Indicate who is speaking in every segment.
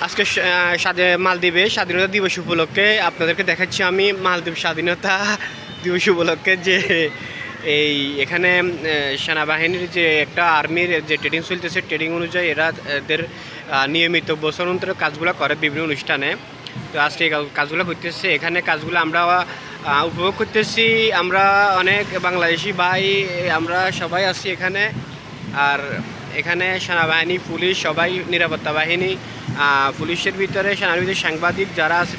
Speaker 1: আজকে মালদ্বীপে স্বাধীনতা দিবস উপলক্ষে আপনাদেরকে দেখাচ্ছি আমি মালদ্বীপ স্বাধীনতা দিবস উপলক্ষে যে এই এখানে সেনাবাহিনীর যে একটা আর্মির যে ট্রেনিং চলতেছে, ট্রেনিং অনুযায়ী এরা এদের নিয়মিত বছর অন্তরে কাজগুলো করে বিভিন্ন অনুষ্ঠানে। তো আজকে এই কাজগুলো করতেছে, এখানে কাজগুলো আমরা উপভোগ করতেছি। আমরা অনেক বাংলাদেশি ভাই, আমরা সবাই আছি এখানে। আর এখানে সেনাবাহিনী, পুলিশ, সবাই নিরাপত্তা বাহিনী, পুলিশের ভিতরে সেনাবাহিনীর সাংবাদিক যারা আছে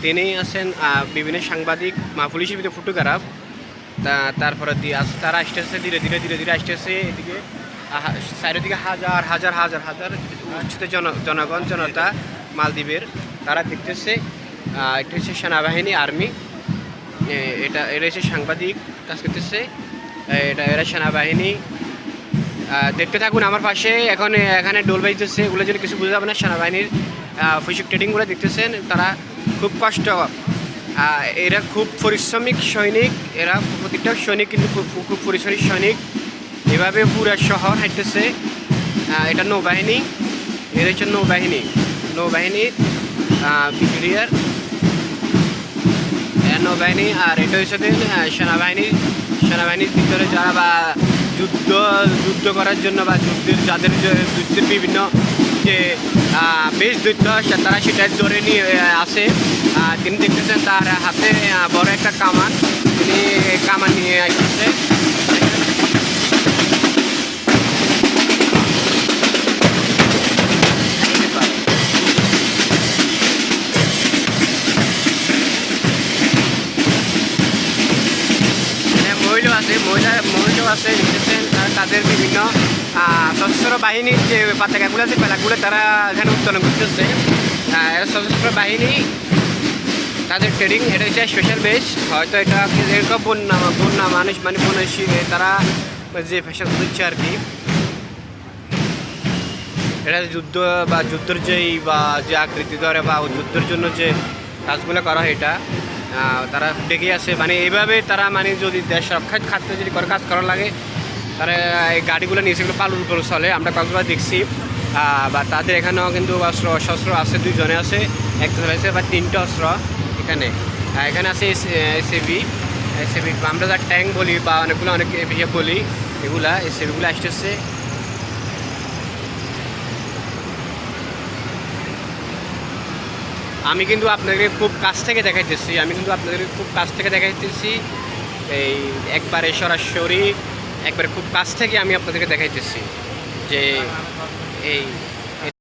Speaker 1: তিনি আছেন বিভিন্ন সাংবাদিক, পুলিশের ভিতরে ফটোগ্রাফ। তারপরে তারা আসতেছে ধীরে ধীরে আসতেছে এদিকে। চারিদিকে হাজার হাজার হাজার হাজার উচ্ছিত জনগণ জনতা মালদ্বীপের, তারা দেখতেছে। এটা হচ্ছে সেনাবাহিনী, আর্মি, এটা হচ্ছে সাংবাদিক কাজ করতেছে, এরা সেনাবাহিনী। দেখতে থাকুন আমার পাশে। এখন এখানে ডোল বাজতেছে, এগুলো যদি কিছু বুঝতে যাবে না। সেনাবাহিনীর ফিজিক ট্রেনিংগুলো দেখতেছেন, তারা খুব কষ্ট, এরা খুব পরিশ্রমিক সৈনিক। এরা প্রত্যেকটা সৈনিক কিন্তু খুব পরিশ্রমিক সৈনিক। এভাবে পুরো শহর হাঁটতেছে। এটা নৌবাহিনী, এর হচ্ছে নৌবাহিনীর ব্রিগেডিয়ার নৌবাহিনী। আর এটা হচ্ছে সেনাবাহিনীর ভিতরে যারা বা যুদ্ধ করার জন্য বা যুদ্ধের বিভিন্ন যে বেশ দৈত্য তারা সেটা ধরে নিয়ে আসে। তিনি দেখতেছেন তার হাতে বড় একটা কামান, তিনি কামান নিয়ে আসতেছে। মহিলাও আছে দেখতেছেন, তাদের বিভিন্ন সশস্ত্র বাহিনীর যে পতাকাগুলো আছে, পেলাগুলো তারা এখানে উত্তোলন করতেছে। সশস্ত্র বাহিনী, তাদের ট্রেনিং, এটা হচ্ছে স্পেশাল বেস। হয়তো এটা এরকম বন্যা মানুষ তারা যে ফ্যাশন দিচ্ছে আর কি। এটা যুদ্ধের যে আকৃতি ধরে বা যুদ্ধের জন্য যে কাজগুলো করা হয়, এটা তারা ডেকে আছে। মানে এইভাবে তারা যদি দেশ রক্ষার খাতে যদি কাজ করা লাগে, তারা এই গাড়িগুলো নিয়ে সেগুলো পালুর উপর চলে। আমরা কতবার দেখছি। বা তাদের এখানেও কিন্তু শস্ত্র আছে, দুইজনে আছে, একটা আছে বা তিনটে অস্ত্র এখানে আছে। এসএবি আমরা যা ট্যাঙ্ক বলি বা অনেক বলি, এগুলা এসএবিগুলো আসতেছে। আমি কিন্তু আপনাদেরকে খুব কাছ থেকে দেখাইতেছি এই একবারে সরাসরি, একবারে খুব কাছ থেকে আমি আপনাদেরকে দেখাইতেছি যে এই